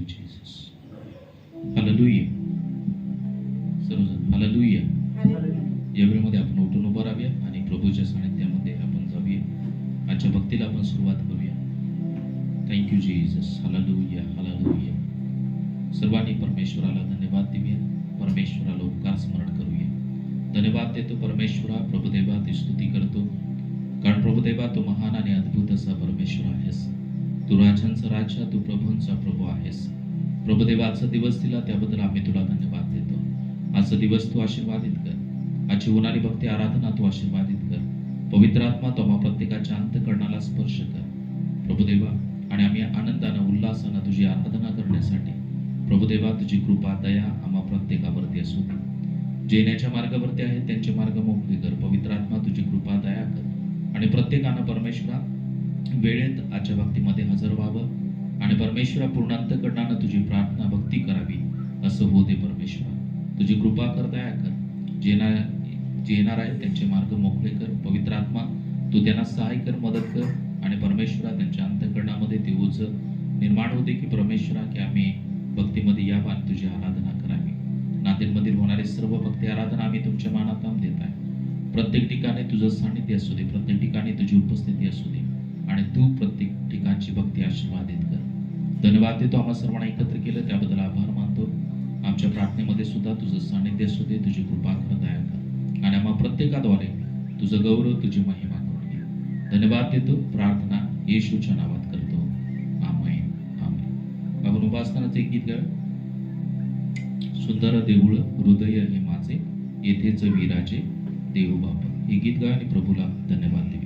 Jesus. Hallelujah. सर्वजण hallelujah. या वेळेमध्ये आपण उठून उभं राहूया आणि प्रभूच्या सानिध्यामध्ये आपण जाऊया. आजच्या भक्तीला आपण सुरुवात करूया. Thank you Jesus. हालेलुया. हालेलुया. सर्वांनी परमेश्वराला धन्यवाद देऊया. परमेश्वराला उपकार स्मरण करूया. धन्यवाद देतो परमेश्वरा. प्रभुदेवा ती स्तुती करतो, कारण प्रभुदेवा तू महान आणि अद्भुत असा परमेश्वर आहेस. तू राजांचा राजा, तू प्रभूंचा प्रभू आहेस. प्रभुदेवा आजचा दिवस दिला त्याबद्दल आम्ही तुला धन्यवाद देतो. आजचा दिवस तू आशीर्वादित कर. आजची होणारी भक्ती आराधना तू आशीर्वादित कर. पवित्र आत्मा तू आम्हा प्रत्येकाच्या अंतःकरणाला स्पर्श कर प्रभुदेवा, आणि आम्ही आनंदानं उल्हासानं तुझी आराधना करण्यासाठी प्रभुदेवा तुझी कृपा दया आम्हा प्रत्येकावरती असू दे. जे येण्याच्या मार्गावरती आहेत त्यांचे मार्ग मोकळे कर. पवित्र आत्मा तुझी कृपा दया कर आणि प्रत्येकानं परमेश्वरा वेळेत आजच्या भक्तीमध्ये हजर व्हावं आणि परमेश्वरा पूर्ण अंतःकरणानं तुझी प्रार्थना भक्ती करावी असं हो दे. परमेश्वरा तुझी कृपा कर, दया कर. जे येणार आहेत त्यांचे मार्ग मोकळे कर. पवित्र आत्मा तू त्यांना सहाय्य कर, मदत कर आणि परमेश्वरा त्यांच्या अंतःकरणामध्ये ते ओझ निर्माण होते की परमेश्वरा की आम्ही भक्तीमध्ये यावं आणि तुझी आराधना करावी. नात्यांमधील होणारे सर्व भक्ती आराधना आम्ही तुमच्या मानात देत आहे. प्रत्येक ठिकाणी तुझं सानिध्य असू दे, प्रत्येक ठिकाणी तुझी उपस्थिती असू दे आणि तू प्रत्येक ठिकाणची भक्ती आशीर्वादित कर. धन्यवाद देतो. आम्हा सर्वांना एकत्र केलं त्याबद्दल आभार मानतो. आमच्या प्रार्थनेमध्ये सुद्धा तुझं सानिध्य असू दे, तुझी कृपा कर, दया कर आणि आम्हा प्रत्येकाद्वारे तुझं गौरव, तुझी महिमा करून दे. धन्यवाद देतो. प्रार्थना येशूच्या नावात करतो. आमेन. आमेन. आपण उपासनाचं एक गीत गाऊ. सुंदर देऊळ हृदय हे माझे, येथेच विराजे देव बापा. हे गीत गा आणि प्रभूला धन्यवाद देऊ.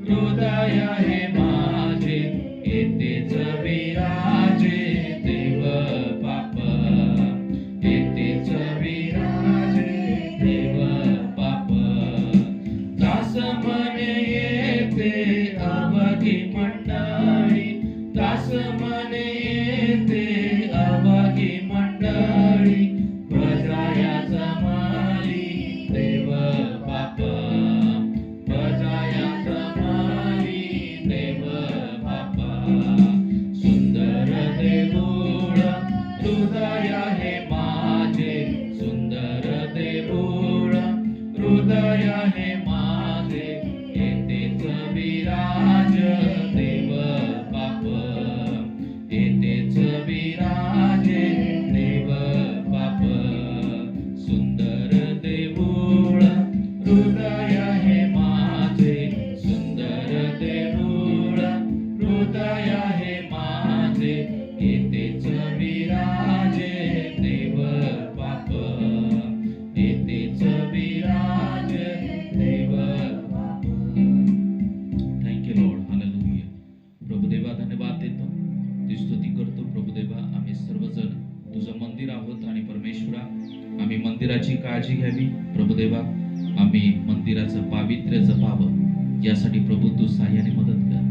हृदय हे माझे, येथेच विराजे करतो प्रभुदेवा, आम्ही सर्वजण तुझं मंदिर आहोत आणि परमेश्वरा आम्ही मंदिराची काळजी घ्यावी प्रभुदेवा, आम्ही मंदिराचं पावित्र्य जपावं यासाठी प्रभू तू साह्याने मदत कर.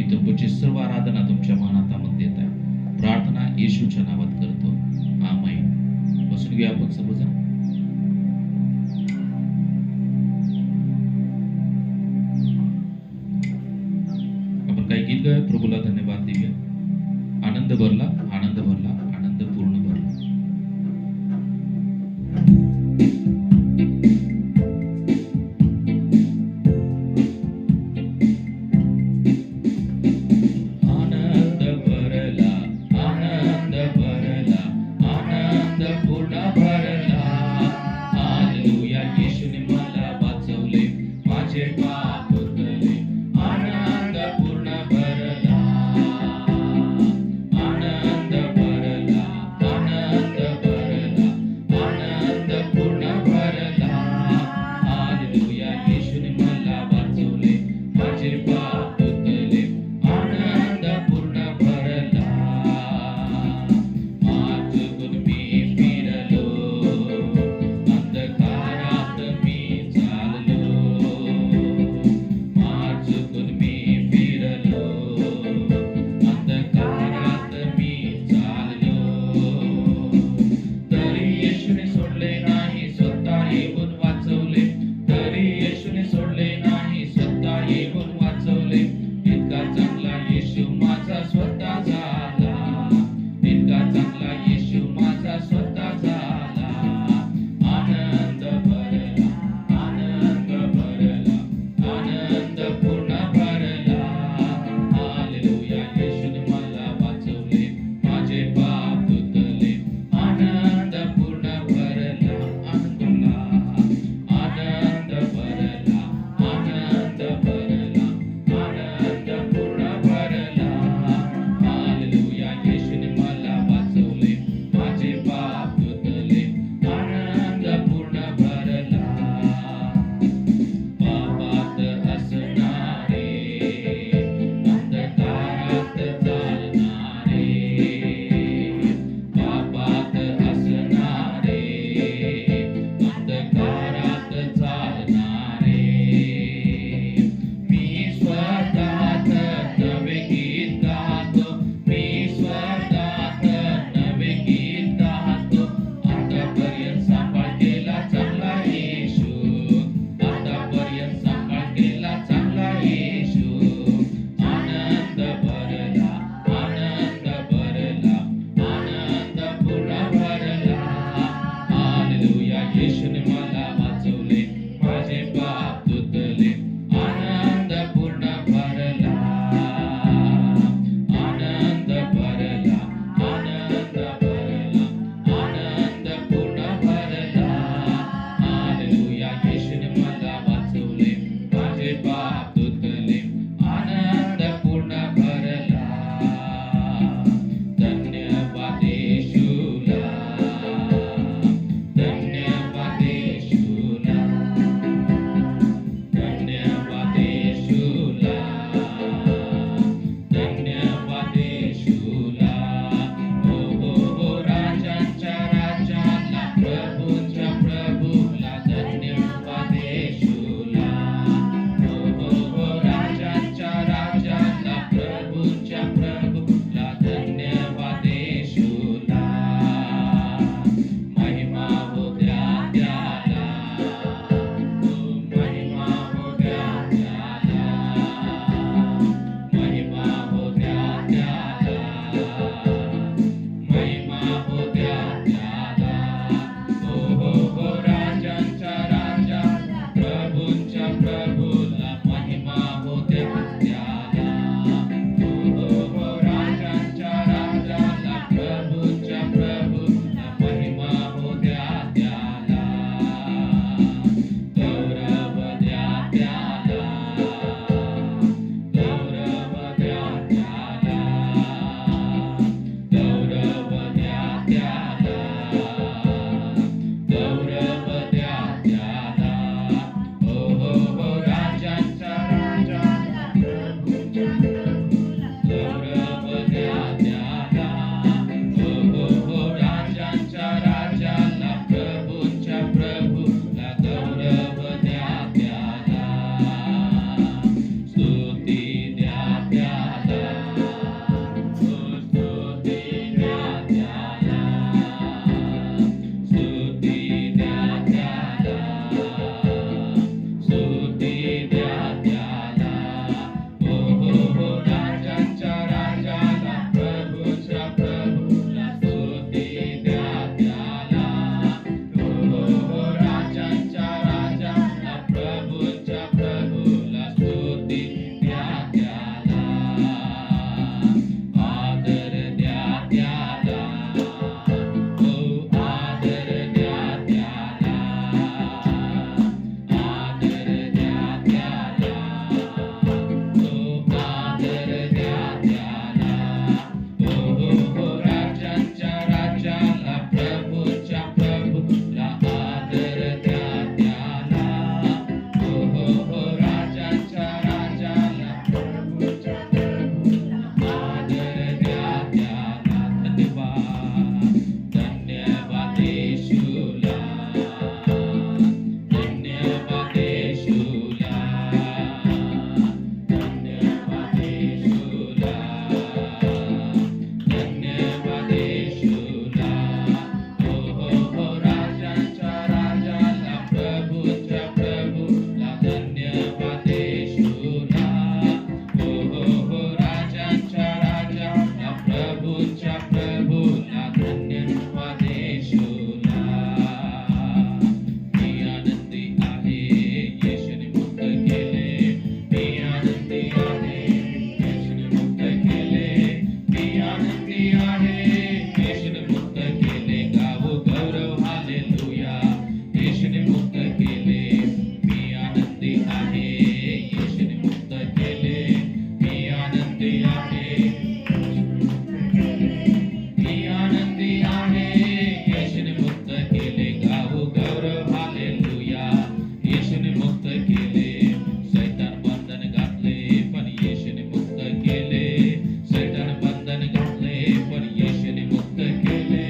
इथून पुढची सर्व आराधना तुमच्या हातामध्ये येत आहे. प्रार्थना येशूच्या नावात करतो, आमेन. बसून घेऊया आपण सर्वजण. आपण काही गीत गाय प्रभूला धन्यवाद देऊया. आनंद भरला, आनंद भरला, आनंद पूर्ण भरला. आनंद भरला, आनंद भरला, आनंद पूर्ण भरला. हालेलुया, येशूने मला वाचवले, माझे पाप धुतले. आनंद पूर्ण भरला, आनंद आमच्या प्रभूला धन्यवाद येशूला. मी आनंदी आहे येशूने मुक्त केले. मी आनंदी आहे येशूने मुक्त केले. मी आनंदी आहे येशूने मुक्त केले. गावो गौरव हालेलुया येशूने मुक्त केले. मी आनंदी आहे येशूने मुक्त केले. मी आनंदी आहे. मी आनंदी आहे येशूने मुक्त केले. गावो गौरव हालेलुया येशूने मुक्त केले. सैतान बंधन घातले पण येशूने मुक्त केले. सैतान बंधन घातले पण येशूने मुक्त केले.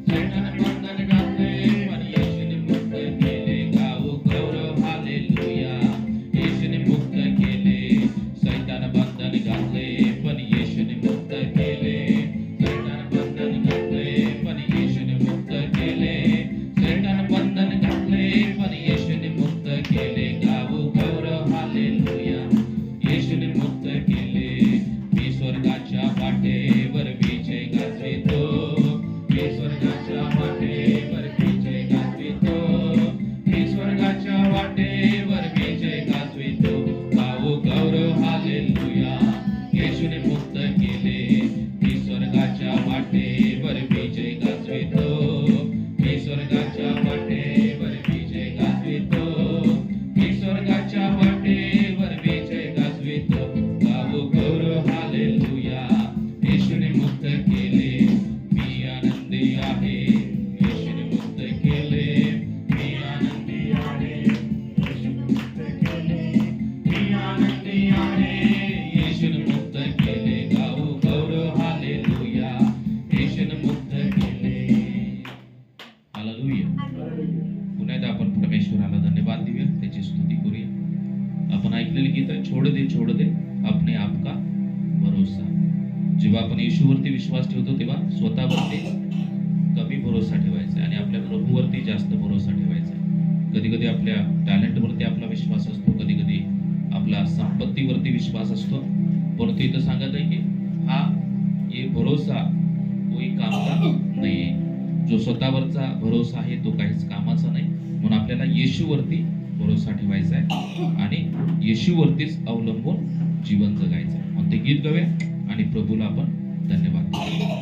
सैतान बंधन घातले पण येशूने मुक्त केले. गावो गौरव हालेलुया येशूने मुक्त केले. सैतान बंधन घातले पण येशूने मुक्त केले. सैतान बंधन घातले पण येशूने मुक्त केले. सैतान बंधन घातले पण येशूने मुक्त केले. गावो गौरव हालेलुया येशूने मुक्त केले. मी स्वर्गाच्या वाटेवर विजय गाजवितो. मी स्वर्गाच्या वाटेवर विजय गाजवितो. मी स्वर्गाच्या वाटेवर विजय गाजवितो. गावो गौरव हालेलुया येशूने मुक्त केले. मी स्वर्गाच्या वाटेवर विजय गाजवितो. मी स्वर्गाच्या वाटेवर विजय गाजवितो. मी स्वर्गाच्या वाटेवर विजय गाजवितो. गावो गौरव हालेलुया येशूने मुक्त केले. मी आनंदी आहे येशूने मुक्त केले. मी आनंदी आहे येशूने मुक्त केले. मी आनंदी आहे येशूने मुक्त केले. गावो गौरव हालेलुया येशूने मुक्त केले. हालेलुया. पुन्हा एकदा आपण परमेश्वराला धन्यवाद देऊया, त्याची स्तुती करूया. आपण ऐकलेले गीत आहे, छोड़ दे अपने आप का भरोसा. जेव्हा आपण येशूवरती विश्वास ठेवतो तेव्हा स्वतःवरती कमी भरोसा ठेवायचा आहे आणि आपल्या प्रभूवरती जास्त भरोसा ठेवायचा आहे. कधी कधी आपल्या टॅलेंटवरती आपला विश्वास असतो, कधी कधी आपला संपत्तीवरती विश्वास असतो. परंतु इथं सांगत आहे की हा ये भरोसा कोई काम का नाही आहे. जो स्वतःवरचा भरोसा आहे तो काहीच कामाचा नाही. म्हणून आपल्याला येशूवरती भरोसा ठेवायचा आहे आणि येशूवरतीच अवलंबून जीवन जगायचं आहे. मग ते गीत गाऊया आणि प्रभूला आपण धन्यवाद देऊया.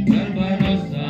पर भरोसा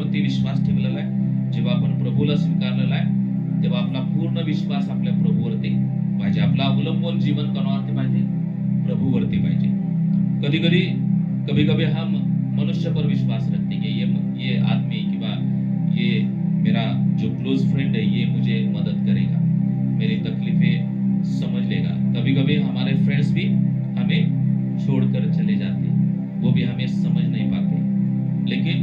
प्रभूवरती विश्वास ठेवलेला आहे. जेव्हा आपण प्रभूला स्वीकारलेला आहे तेव्हा आपला पूर्ण विश्वास आपल्या प्रभूवरती पाहिजे. आपला अवलंबून जीवन कोणावरती पाहिजे? प्रभूवरती पाहिजे. कभी कभी हम मनुष्य पर विश्वास रखते हैं कि ये आदमी किंवा ये मेरा जो क्लोज फ्रेंड है ये मुझे मदद करेगा, मेरी तकलीफें समझ लेगा. कभी कभी हमारे फ्रेंड्स भी हमें छोड़कर चले जाते हैं, वो भी हमें समझ नहीं पाते. लेकिन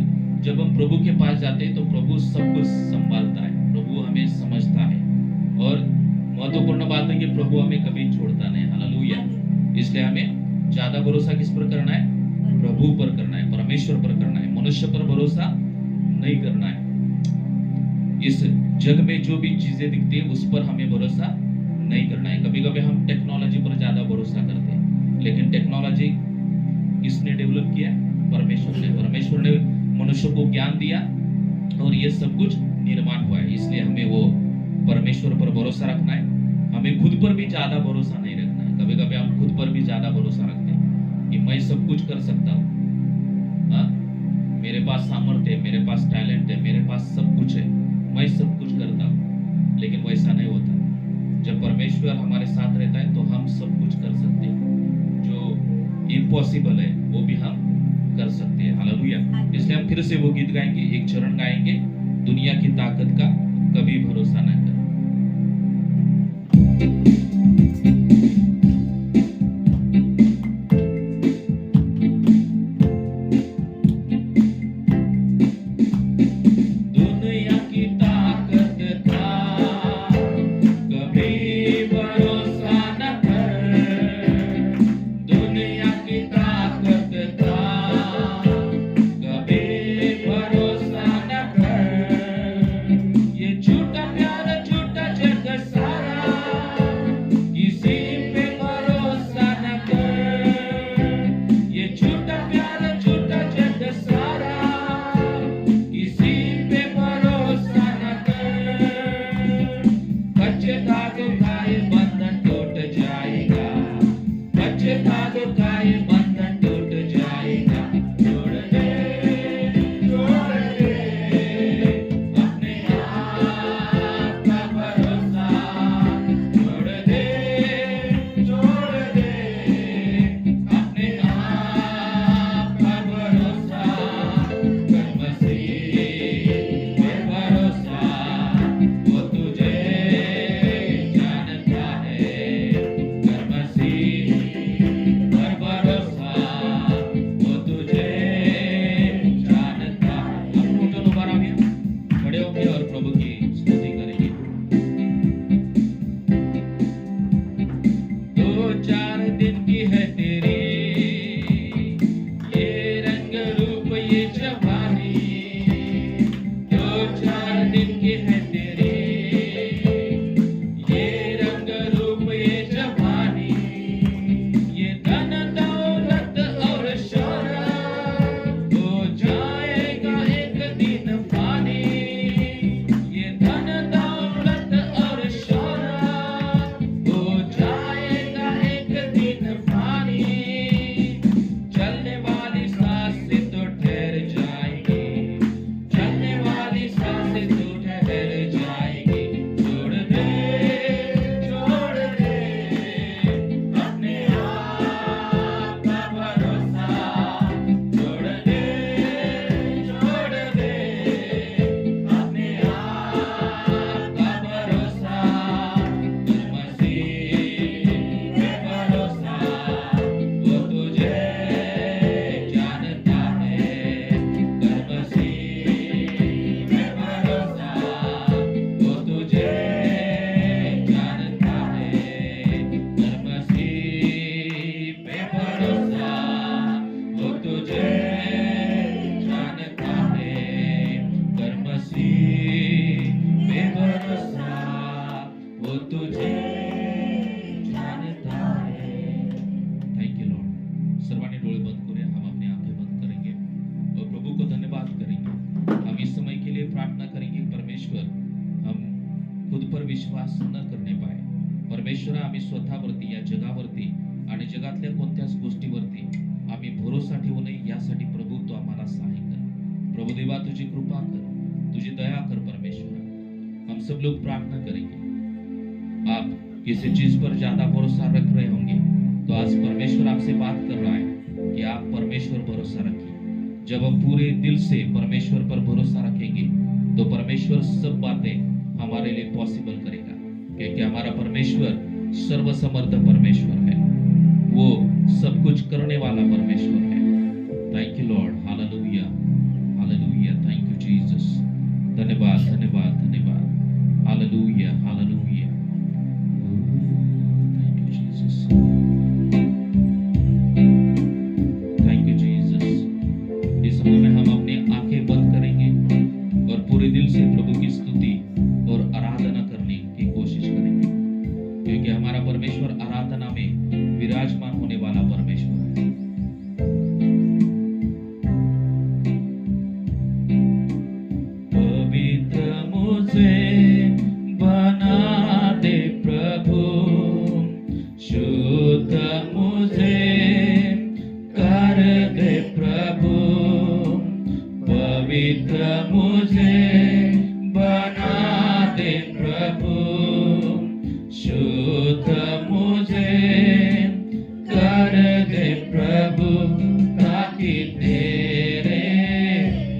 जब हम प्रभु के पास जाते हैं तो प्रभु सब कुछ संभालता है, प्रभु हमें समझता है. और महत्वपूर्ण बात है कि प्रभु हमें कभी छोड़ता नहीं. हालेलुया. इसलिए हमें ज्यादा भरोसा किस पर करना है? प्रभु पर करना है, परमेश्वर पर करना है. मनुष्य पर भरोसा नहीं करना है. इस जग में जो भी चीजें दिखती है उस पर हमें भरोसा नहीं करना है. कभी कभी हम टेक्नोलॉजी पर ज्यादा भरोसा करते हैं, लेकिन टेक्नोलॉजी किसने डेवलप किया? परमेश्वर ने. परमेश्वर ने मनुष्य को ज्ञान दिया और ये सब कुछ निर्माण हुआ है. इसलिए हमें वो परमेश्वर पर भरोसा रखना है. हमें खुद पर भी ज्यादा भरोसा नहीं रखना है. कभी कभी हम खुद पर भी ज्यादा भरोसा रखते हैं कि मैं सब कुछ कर सकता हूँ, मेरे पास सामर्थ्य है, मेरे पास टैलेंट है, मेरे पास सब कुछ है, मैं सब कुछ करता हूँ. लेकिन वैसा नहीं होता. जब परमेश्वर हमारे साथ रहता है तो हम सब कुछ कर सकते हैं. जो इम्पॉसिबल है वो भी हम कर सकते हैं. हालेलुया. इसलिए हम फिर से वो गीत गाएंगे, एक चरण गाएंगे, दुनिया की ताकत का कभी भरोसा न कर. विश्वास न करणे पाय. परमेश्वर आम्ही स्वतःवरती, या जगावरती आणि जगातल्या कोणत्याच गोष्टीवरती आम्ही भरोसा ठेवू नये, यासाठी प्रभू तो आम्हाला सहाय्य कर. प्रभुदेवा देवा तुझी कृपा कर, तुझी दया कर परमेश्वर। हम सब लोग प्रार्थना करेंगे। आप किसी चीज पर ज्यादा भरोसा रख रहे होंगे तो आज परमेश्वर आपसे बात कर रहा है कि आप परमेश्वर भरोसा रखिए। जब हम पूरे दिल से परमेश्वर पर भरोसा रखेंगे तो परमेश्वर सब बातें हमारे लिए पॉसिबल करेगा, क्योंकि हमारा परमेश्वर सर्वसमर्थ परमेश्वर है, वो सब कुछ करने वाला परमेश्वर है। Thank you lord, hallelujah, hallelujah, thank you Jesus. धन्यवाद, धन्यवाद, धन्यवाद, hallelujah, hallelujah, thank you Jesus, thank you Jesus. इस समय में हम अपनी आंखें बंद करेंगे और पूरे दिल से प्रभु की स्तुति और आराधना करने की कोशिश करेंगे, क्योंकि हमारा परमेश्वर आराधना में विराजमान होने वाला परमेश्वर है। पवित्र मुझे बना दे प्रभु, शुद्ध मुझे कर दे प्रभु, पवित्र मुझे बना दे प्रभु, शुद्ध मुझे कर दे प्रभु, ताकि तेरे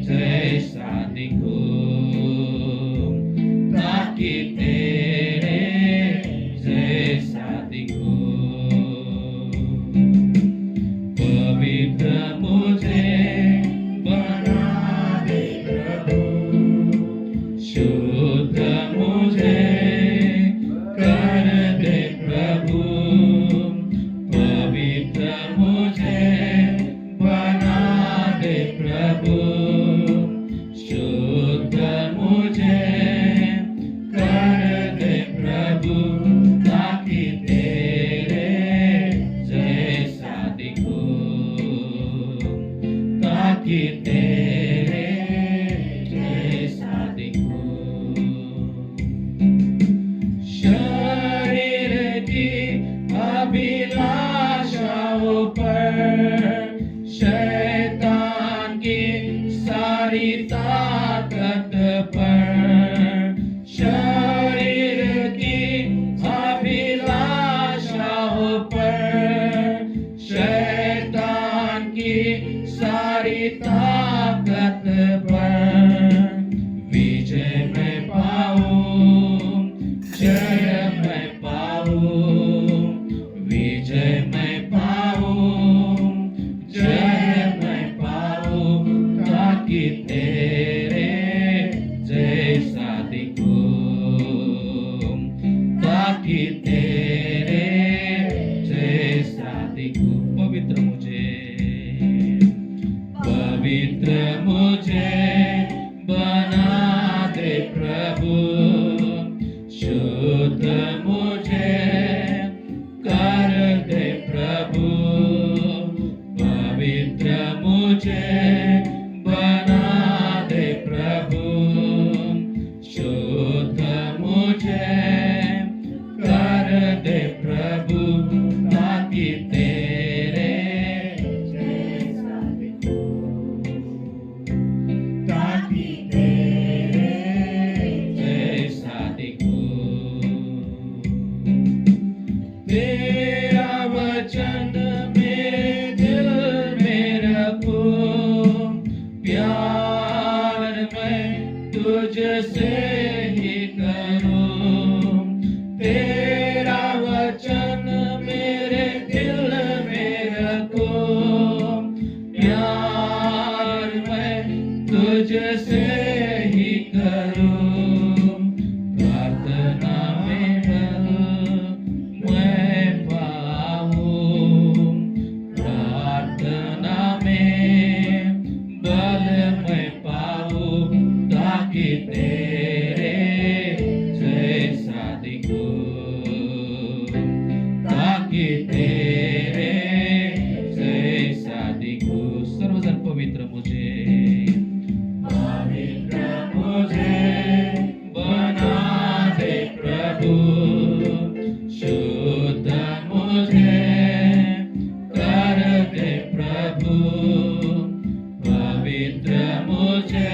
जैसा दिखूं, ताकि तेरे जैसा दिखूं। पवित्र मुझे बना दे प्रभु, शुद्ध मुझे कर दे प्रभु, पवित्र मुझे बना दे प्रभु, शुद्ध मुझे कर दे प्रभु, ताकि तेरे जैसा दिखूं, ताकि तेरे जैसा दिखूं। शरीर की अभिलाषाओं पर, शैतान की सारी ताकत पर, शरीर की अभिलाषाओं पर, शैतान की सारी ताकत पर विजय मैं पाऊं, जय मैं पाऊं, विजय मैं पाऊं, जय मैं पाऊं, ताकि तेरे जैसा दिखूं, ताकि तेरे जैसा दिखूं। पवित्र मुझे, पवित्र मुझे बना दे प्रभु, शुद्ध मुझे कर दे प्रभु, पवित्र मुझे बना दे प्रभु, शुद्ध मुझे कर दे प्रभु, ताकि तेरे जैसा दिखूं, ताकि तेरे जैसा दिखूं। तेरा वचन मेरे दिल में रखूं, प्यार मैं तुझसे ही करूं, तेरा वचन मेरे दिल में रखूं, प्यार मैं तुझसे ही करूं, प्रार्थना में मैं पाऊं, प्रार्थना में बल मैं पाऊं, ताकि तेरे जैसा दिखूं, ताकि तेरे जैसा दिखूं। सर्वजन पवित्र मुझे, पवित्र मुझे बना दे प्रभु, शुद्ध मुझे कर दे प्रभु, पवित्र मुझे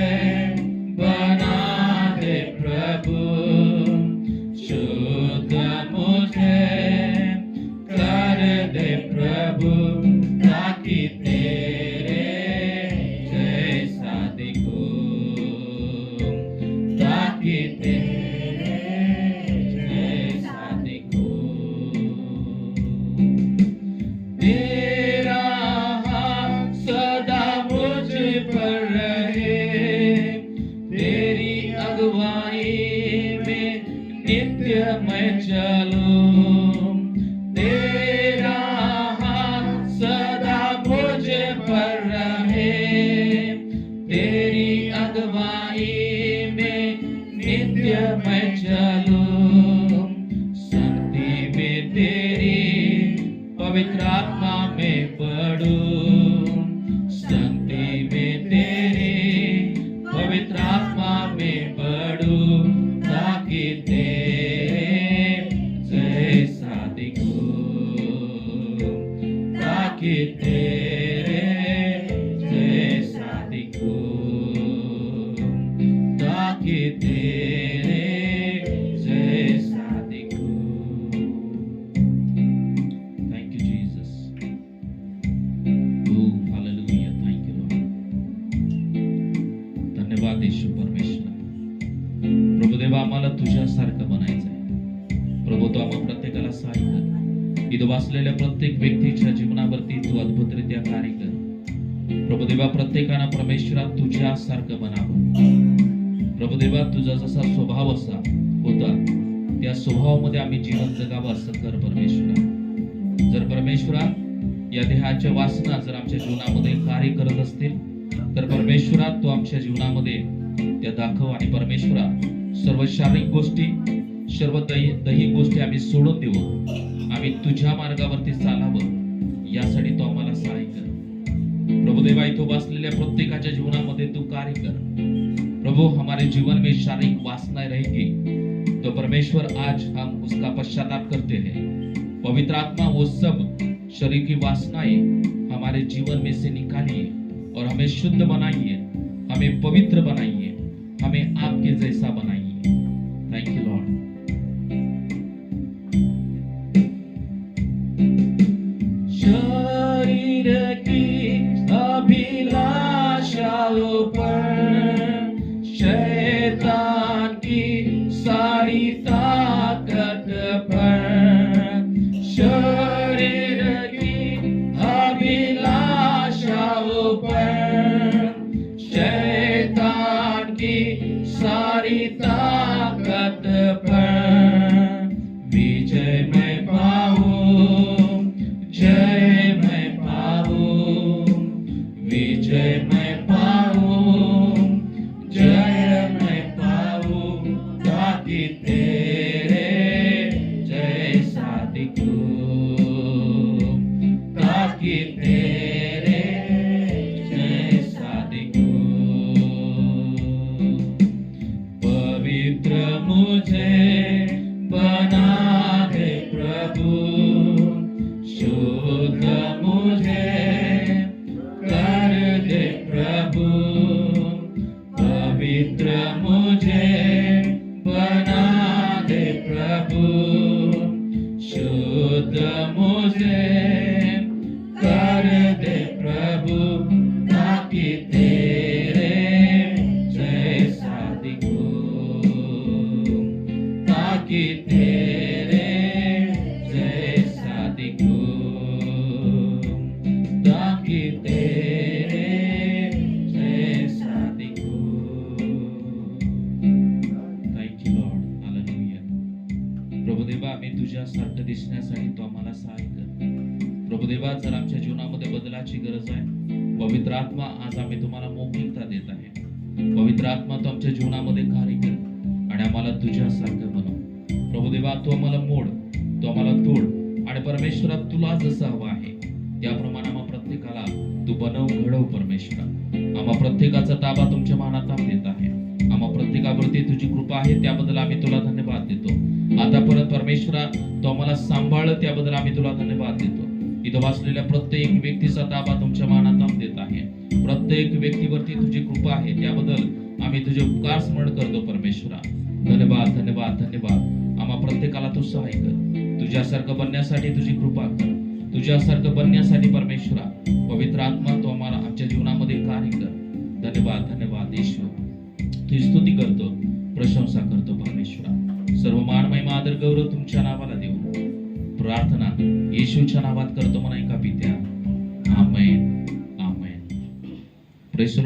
धन्यवाद येशू परमेश्वर. प्रभू देवा, आम्हाला तुझ्यासारखं बनायचं आहे. प्रभू, तो आम्हा प्रत्येकाला सहाय्य कर. इथं बसलेल्या प्रत्येक व्यक्तीच्या जीवनावरती तू अद्भुतरित्या कार्य कर. प्रभू देवा, प्रत्येकानं परमेश्वरा तुझ्यासारखं बनावं. प्रभू देवा, तुझा जसा स्वभाव असा होता त्या स्वभावामध्ये आम्ही जीवन जगावं असं कर परमेश्वरा. जर परमेश्वरा या देहाच्या वासना जर आमच्या जीवनामध्ये कार्य करत असतील तर परमेश्वरा तू आमच्या जीवनामध्ये त्या दाखव. आणि परमेश्वरा सर्व शारीरिक गोष्टी, सर्व दैहिक गोष्टी आम्ही सोडून देऊ. आम्ही तुझ्या मार्गावरती चालावं यासाठी तू आम्हाला सहाय्य कर. प्रभु देवा, इथं बसलेल्या प्रत्येकाच्या जीवनामध्ये तू कार्य कर. प्रभु, हमारे जीवन में शारीरिक वासनाएं रहेगी तो परमेश्वर आज हम उसका पश्चाताप करते हैं. पवित्र आत्मा वो सब शरीर की वासनाएं हमारे जीवन में से निकालिए और हमें शुद्ध बनाइए, हमें पवित्र बनाइए, हमें आपके जैसा बनाइए. Thank you Lord. शरीर की अभिलाषाओं पर शैतान की सारी ताकत पर, शरीर की अभिलाषाओं पर शैतान की सारी ताकत पर विजय मैं पाऊं, जय मैं पाऊं, विजय मैं पाऊं, जय मैं पाऊं, ताकि तेरे जैसा दिखूं, ताकि तेरे जैसा दिखूं. पवित्र मुझे बना दे प्रभु, शुद्ध मुझे कर दे प्रभु. पवित्र मुझे बना दे प्रभु, शुद्ध मुझे कर दे प्रभु, ताकि तेरे जैसा दिखूं, ताकि तेरे जैसा दिखूं, ताकि तेरे जैसा दिखूं. Thank you lord. हालेलुया. प्रभू देवा, आम्ही तुझ्यासारखं दिसण्यासाठी तू आम्हाला सहाय्य कर. प्रभू देवा, जर आमच्या जीवनामध्ये बदलाची गरज आहे, पवित्र आत्मा आज आम्ही तुम्हाला मौखिकता देत आहे. पवित्र आत्मा तू आमच्या जीवनामध्ये कार्य कर आणि आम्हाला तुझ्यासारखं बनव. प्रभू देवा, तू आम्हाला मोड, तू आम्हाला तोड आणि परमेश्वरा तुला जसं हवं आहे त्याप्रमाणे आम्हा प्रत्येकाला तू बनव, घडव परमेश्वरा. आम्हा प्रत्येकाचा ताबा तुमच्या मानात देत आहे. आम्हा प्रत्येकावरती तुझी कृपा आहे त्याबद्दल आम्ही तुला धन्यवाद देतो. आतापर्यंत परमेश्वरा तू आम्हाला सांभाळलं त्याबद्दल आम्ही तुला धन्यवाद देतो. इथं वाचलेल्या प्रत्येक व्यक्तीचा ताबा तुमच्या मानात देत आहे. प्रत्येक व्यक्तीवरती तुझी कृपा आहे त्याबद्दल आम्ही तुझे उपकार स्मरण करतो परमेश्वरा. धन्यवाद, धन्यवाद, धन्यवाद. आम्हा प्रत्येकाला तू सहाय्य कर. तुझ्यासारखं बनण्यासाठी तुझी कृपा कर. तुझ्यासारखं बनण्यासाठी परमेश्वरा पवित्र आत्मा तू आम्हाला आमच्या जीवनामध्ये कार्य कर. धन्यवाद, धन्यवाद येशू. तुझी स्तुती करतो, प्रशंसा करतो परमेश्वरा. सर्व मान, महिमा, आदर, गौरव तुमच्या नावाला देऊ. प्रार्थना येशूच्या नावात करतो म्हणा एका पित्या. आमेन, आमेन. प्रेस